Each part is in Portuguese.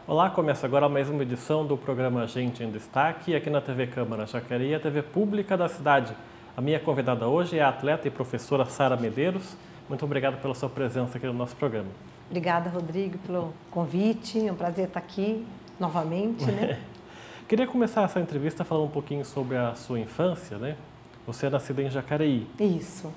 Olá, começa agora mais uma edição do programa Gente em Destaque, aqui na TV Câmara Jacareí, a TV pública da cidade. A minha convidada hoje é a atleta e professora Sara Medeiros. Muito obrigado pela sua presença aqui no nosso programa. Obrigada, Rodrigo, pelo convite. É um prazer estar aqui novamente, né? Queria começar essa entrevista falando um pouquinho sobre a sua infância, né? Você é nascida em Jacareí. Isso.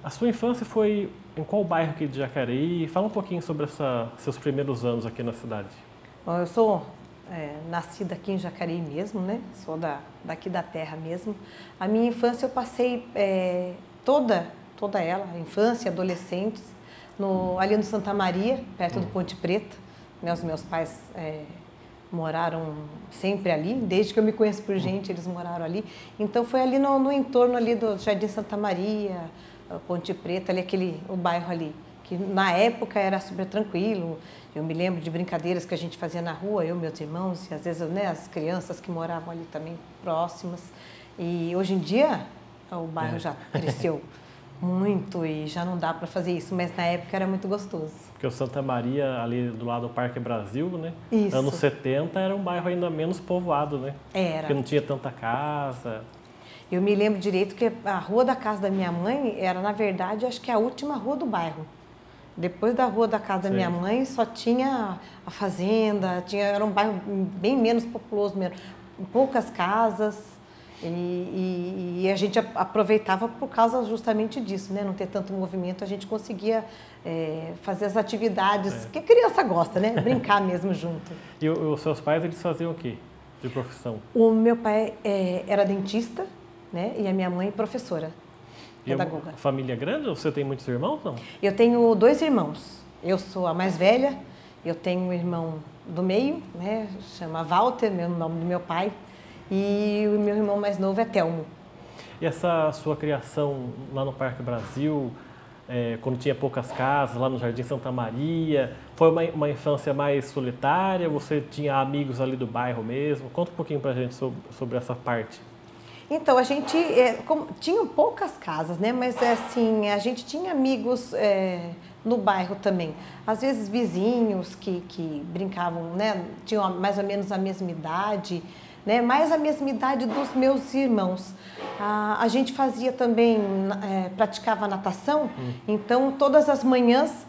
A sua infância foi em qual bairro aqui de Jacareí? Fala um pouquinho sobre seus primeiros anos aqui na cidade. Bom, eu sou nascida aqui em Jacareí mesmo, né? Sou daqui da terra mesmo. A minha infância eu passei toda ela, infância, adolescentes, ali no Santa Maria, perto do Ponte Preta. Né? Os meus pais moraram sempre ali, desde que eu me conheço por gente, eles moraram ali. Então foi ali no entorno ali do Jardim Santa Maria, Ponte Preta, ali o bairro ali, que na época era super tranquilo. Eu me lembro de brincadeiras que a gente fazia na rua, eu, meus irmãos, e às vezes as crianças que moravam ali também próximas. E hoje em dia o bairro já cresceu muito e já não dá para fazer isso, mas na época era muito gostoso. Porque o Santa Maria, ali do lado do Parque Brasil, né? Isso. Anos 70 era um bairro ainda menos povoado, né? Era. Porque não tinha tanta casa. Eu me lembro direito que a rua da casa da minha mãe era, na verdade, acho que a última rua do bairro. Depois da rua da casa da minha mãe, só tinha a fazenda, era um bairro bem menos populoso mesmo, poucas casas, e a gente aproveitava por causa justamente disso, né? Não ter tanto movimento, a gente conseguia fazer as atividades que a criança gosta, né? Brincar mesmo junto. E os seus pais, eles faziam o quê de profissão? O meu pai era dentista, né? E a minha mãe professora. Pedagoga. Família grande ou você tem muitos irmãos, não? Eu tenho 2 irmãos. Eu sou a mais velha, eu tenho um irmão do meio, né? Chama Walter, nome do meu pai, e o meu irmão mais novo é Telmo. E essa sua criação lá no Parque Brasil, quando tinha poucas casas, lá no Jardim Santa Maria, foi uma infância mais solitária? Você tinha amigos ali do bairro mesmo? Conta um pouquinho pra gente sobre essa parte. Então, a gente tinha poucas casas, né? Mas assim, a gente tinha amigos no bairro também. Às vezes vizinhos que brincavam, né? Tinham mais ou menos a mesma idade, né? Mais a mesma idade dos meus irmãos. A gente fazia também, praticava natação, então todas as manhãs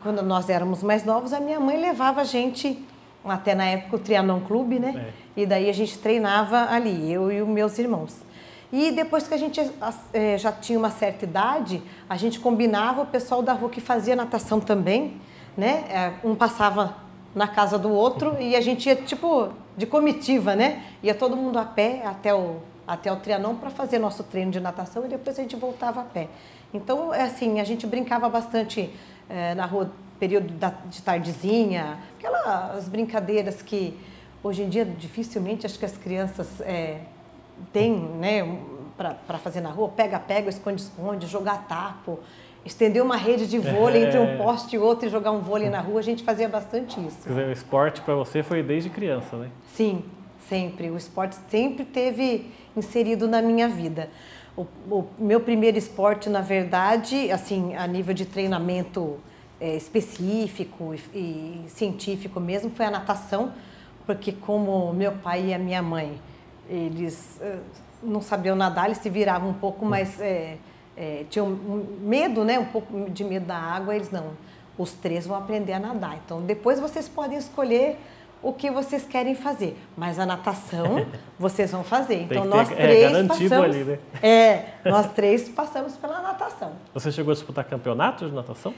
quando nós éramos mais novos, a minha mãe levava a gente até na época o Trianon Clube, né? E daí a gente treinava ali, eu e os meus irmãos. E depois que a gente já tinha uma certa idade, a gente combinava o pessoal da rua que fazia natação também, né? Um passava na casa do outro e a gente ia tipo de comitiva, né? Ia todo mundo a pé até o Trianon para fazer nosso treino de natação e depois a gente voltava a pé. Então, assim, a gente brincava bastante na rua, período de tardezinha, aquelas brincadeiras que hoje em dia dificilmente acho que as crianças têm, né, para fazer na rua, pega-pega, esconde-esconde, jogar taco, estender uma rede de vôlei entre um poste e outro e jogar um vôlei na rua, a gente fazia bastante isso. Quer dizer, o esporte para você foi desde criança, né? Sim, sempre. O esporte sempre teve inserido na minha vida. O meu primeiro esporte, na verdade, assim, a nível de treinamento específico e científico mesmo, foi a natação, porque como meu pai e a minha mãe, eles não sabiam nadar, eles se viravam um pouco, mas tinham medo, né? Um pouco de medo da água, eles não. Os 3 vão aprender a nadar. Então, depois vocês podem escolher o que vocês querem fazer, mas a natação vocês vão fazer. Então nós 3 garantido passamos, ali, né? Nós 3 passamos pela natação. Você chegou a disputar campeonatos de natação?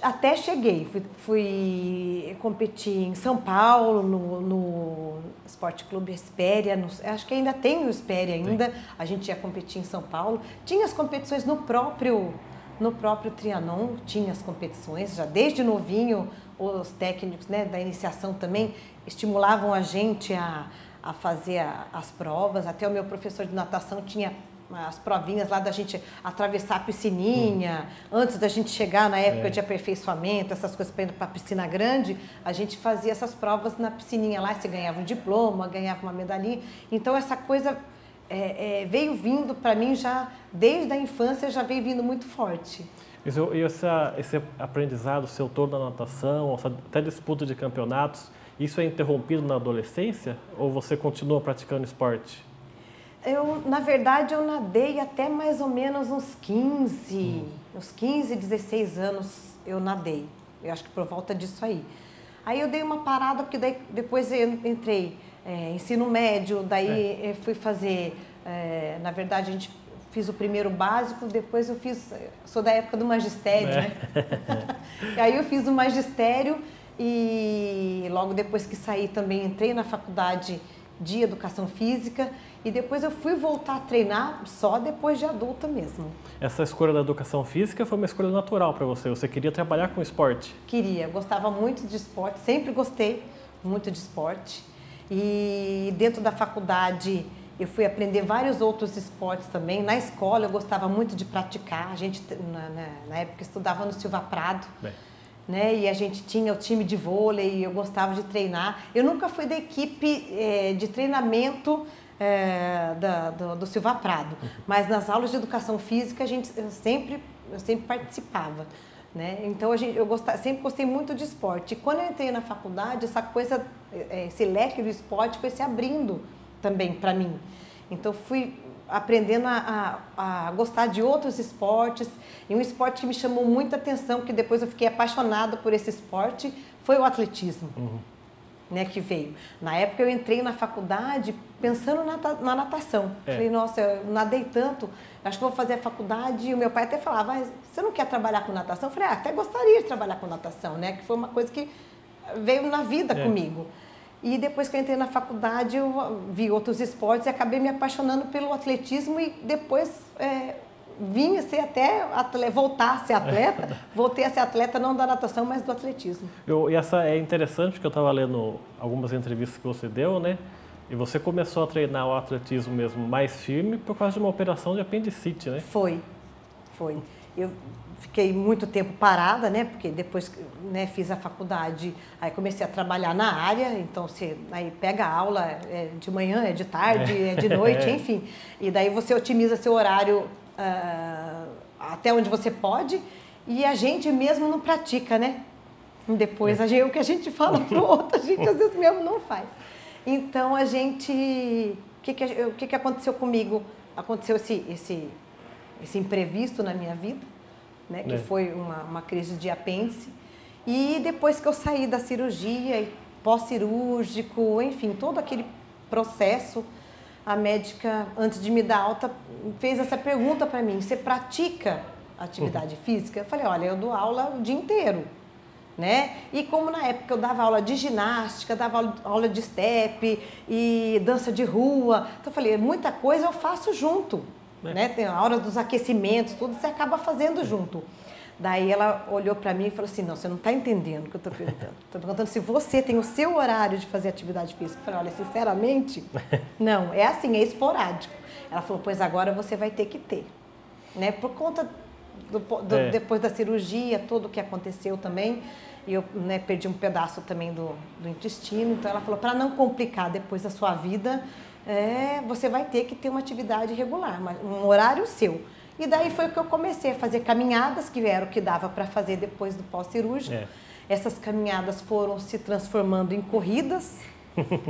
Até cheguei, fui competir em São Paulo, no Esporte Clube Espéria, acho que ainda tem o Espéria ainda, a gente ia competir em São Paulo. Tinha as competições no próprio Trianon, tinha as competições, já desde novinho, os técnicos, né, da iniciação também estimulavam a gente a fazer as provas, até o meu professor de natação tinha as provinhas lá da gente atravessar a piscininha, antes da gente chegar na época de aperfeiçoamento, essas coisas para ir para a piscina grande, a gente fazia essas provas na piscininha lá, você ganhava um diploma, ganhava uma medalhinha. Então essa coisa veio vindo para mim já, desde a infância, já veio vindo muito forte. E esse aprendizado seu todo na natação, até disputa de campeonatos, isso é interrompido na adolescência ou você continua praticando esporte? Na verdade, eu nadei até mais ou menos uns 15, 16 anos eu nadei. Eu acho que por volta disso aí. Aí eu dei uma parada, porque daí, depois eu entrei ensino médio, daí eu fui fazer, na verdade, a gente fiz o primeiro básico, depois eu sou da época do magistério, né? E aí eu fiz o magistério e logo depois que saí também entrei na faculdade de educação física e depois eu fui voltar a treinar só depois de adulta mesmo. Essa escolha da educação física foi uma escolha natural para você? Você queria trabalhar com esporte? Queria, gostava muito de esporte, sempre gostei muito de esporte. E dentro da faculdade eu fui aprender vários outros esportes também. Na escola eu gostava muito de praticar. A gente, na época, estudava no Silva Prado. Né? E a gente tinha o time de vôlei, eu gostava de treinar. Eu nunca fui da equipe de treinamento do Silva Prado, mas nas aulas de educação física eu sempre participava. Né? Então sempre gostei muito de esporte. E quando eu entrei na faculdade, esse leque do esporte foi se abrindo também para mim. Então fui aprendendo a gostar de outros esportes. E um esporte que me chamou muita atenção, que depois eu fiquei apaixonada por esse esporte, foi o atletismo. Né, que veio. Na época eu entrei na faculdade pensando na natação. Falei, nossa, eu nadei tanto, acho que vou fazer a faculdade. E o meu pai até falava, você não quer trabalhar com natação? Eu falei, até gostaria de trabalhar com natação, né? Que foi uma coisa que veio na vida comigo. E depois que eu entrei na faculdade, eu vi outros esportes e acabei me apaixonando pelo atletismo e depois vim voltar a ser atleta. Voltei a ser atleta não da natação, mas do atletismo. E essa é interessante, porque eu estava lendo algumas entrevistas que você deu, né? E você começou a treinar o atletismo mesmo mais firme por causa de uma operação de apendicite, né? Foi. Eu fiquei muito tempo parada, né? Porque depois, né, fiz a faculdade, aí comecei a trabalhar na área, então você aí pega a aula de manhã, de tarde, de noite, enfim. E daí você otimiza seu horário até onde você pode e a gente mesmo não pratica, né? Depois o que a gente fala pro outro, a gente às vezes mesmo não faz. Então a gente, o que aconteceu comigo? Aconteceu esse imprevisto na minha vida, né? Que foi uma crise de apêndice. E depois que eu saí da cirurgia, pós-cirúrgico, enfim, todo aquele processo, a médica, antes de me dar alta, fez essa pergunta para mim, você pratica atividade física? Eu falei, olha, eu dou aula o dia inteiro, né? E como na época eu dava aula de ginástica, dava aula de step e dança de rua, então eu falei, muita coisa eu faço junto, né? Tem a hora dos aquecimentos, tudo você acaba fazendo junto. Daí ela olhou para mim e falou assim, não, você não está entendendo o que eu estou perguntando. Estou perguntando se você tem o seu horário de fazer atividade física. Eu falei, olha, sinceramente, não, é assim, é esporádico. Ela falou, pois agora você vai ter que ter. Né? Por conta depois da cirurgia, tudo o que aconteceu também, e eu, né, perdi um pedaço também do intestino. Então ela falou, para não complicar depois da sua vida, você vai ter que ter uma atividade regular, um horário seu. E daí foi que eu comecei a fazer caminhadas, que era o que dava para fazer depois do pós-cirúrgico. Essas caminhadas foram se transformando em corridas.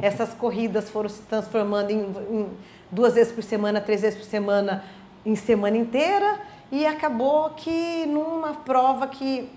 Essas corridas foram se transformando em 2 vezes por semana, 3 vezes por semana, em semana inteira. E acabou que numa prova que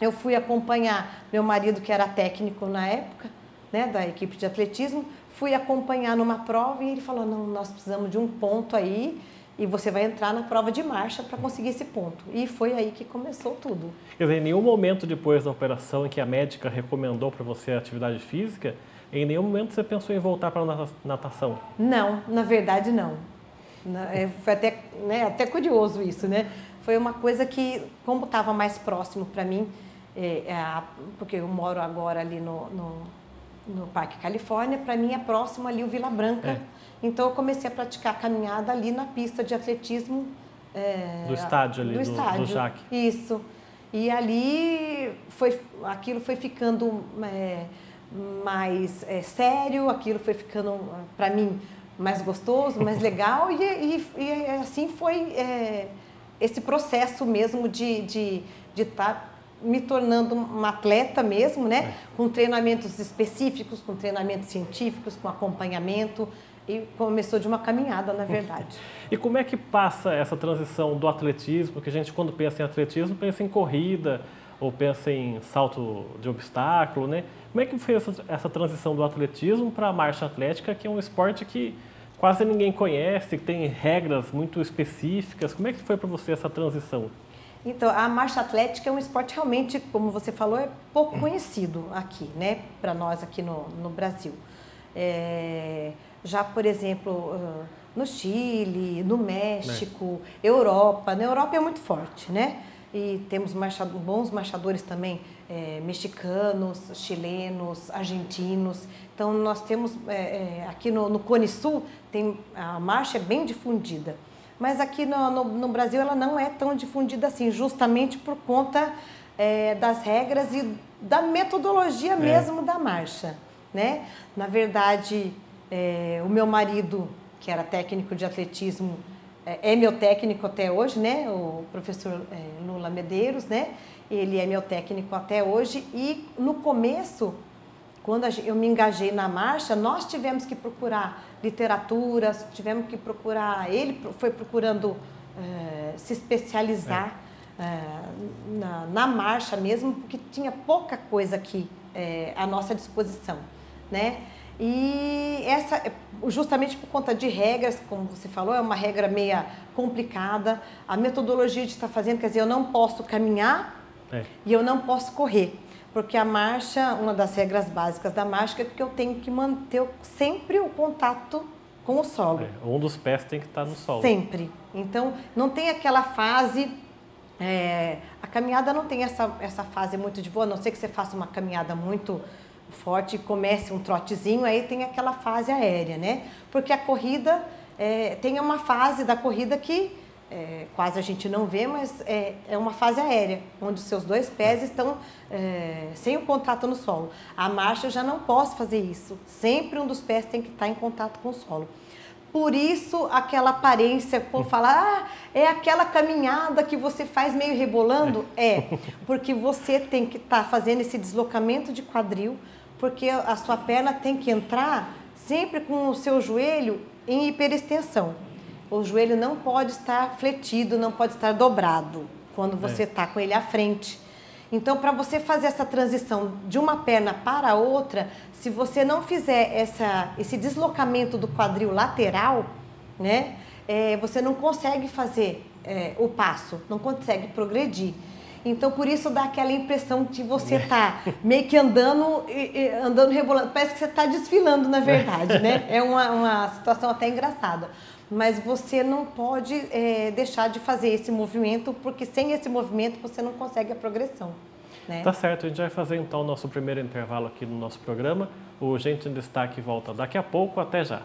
eu fui acompanhar meu marido, que era técnico na época, né, da equipe de atletismo, fui acompanhar numa prova e ele falou, não, nós precisamos de um ponto aí, e você vai entrar na prova de marcha para conseguir esse ponto. E foi aí que começou tudo. Quer dizer, em nenhum momento depois da operação em que a médica recomendou para você a atividade física, em nenhum momento você pensou em voltar para a natação? Não, na verdade não. Foi até curioso isso, né? Foi uma coisa que, como estava mais próximo para mim, porque eu moro agora ali no Parque Califórnia, para mim é próximo ali o Vila Branca. Então eu comecei a praticar caminhada ali na pista de atletismo. Do estádio ali, do Jaque. Isso. E ali aquilo foi ficando mais sério, aquilo foi ficando, para mim, mais gostoso, mais legal. E assim foi esse processo mesmo de estar me tornando uma atleta mesmo, né? Com treinamentos específicos, com treinamentos científicos, com acompanhamento. E começou de uma caminhada, na verdade. E como é que passa essa transição do atletismo? Porque a gente, quando pensa em atletismo, pensa em corrida ou pensa em salto de obstáculo, né? Como é que foi essa transição do atletismo para a marcha atlética, que é um esporte que quase ninguém conhece, que tem regras muito específicas? Como é que foi para você essa transição? Então, a marcha atlética é um esporte realmente, como você falou, é pouco conhecido aqui, né? Para nós aqui no Brasil. Já, por exemplo, no Chile, no México, Europa. Na Europa é muito forte, né? E temos bons marchadores também, mexicanos, chilenos, argentinos. Então, nós temos, aqui no Cone Sul, a marcha é bem difundida. Mas aqui no Brasil ela não é tão difundida assim, justamente por conta das regras e da metodologia mesmo da marcha, né? Na verdade, o meu marido, que era técnico de atletismo, é meu técnico até hoje, né? O professor Lula Medeiros, né? Ele é meu técnico até hoje. E no começo, quando eu me engajei na marcha, nós tivemos que procurar literaturas, tivemos que procurar... Ele foi procurando se especializar na marcha mesmo, porque tinha pouca coisa aqui à nossa disposição, né? E justamente por conta de regras, como você falou, é uma regra meia complicada. A metodologia de estar fazendo, quer dizer, eu não posso caminhar e eu não posso correr. Porque a marcha, uma das regras básicas da marcha é que eu tenho que manter sempre o contato com o solo. Um dos pés tem que estar no solo. Sempre. Então, não tem aquela fase... a caminhada não tem essa fase muito de boa, a não ser que você faça uma caminhada muito forte e comece um trotezinho, aí tem aquela fase aérea, né? Porque a corrida, tem uma fase da corrida que quase a gente não vê, mas é uma fase aérea, onde seus dois pés estão sem o contato no solo. A marcha eu já não posso fazer isso, sempre um dos pés tem que estar em contato com o solo. Por isso, aquela aparência, por falar, é aquela caminhada que você faz meio rebolando? Porque você tem que estar fazendo esse deslocamento de quadril, porque a sua perna tem que entrar sempre com o seu joelho em hiperextensão. O joelho não pode estar fletido, não pode estar dobrado quando você está com ele à frente. Então, para você fazer essa transição de uma perna para a outra, se você não fizer esse deslocamento do quadril lateral, né, você não consegue fazer o passo, não consegue progredir. Então, por isso dá aquela impressão de você estar meio que andando rebolando. Parece que você está desfilando, na verdade, né? É uma situação até engraçada. Mas você não pode deixar de fazer esse movimento, porque sem esse movimento você não consegue a progressão, né? Tá certo, a gente vai fazer então o nosso primeiro intervalo aqui no nosso programa. O Gente em Destaque volta daqui a pouco, até já.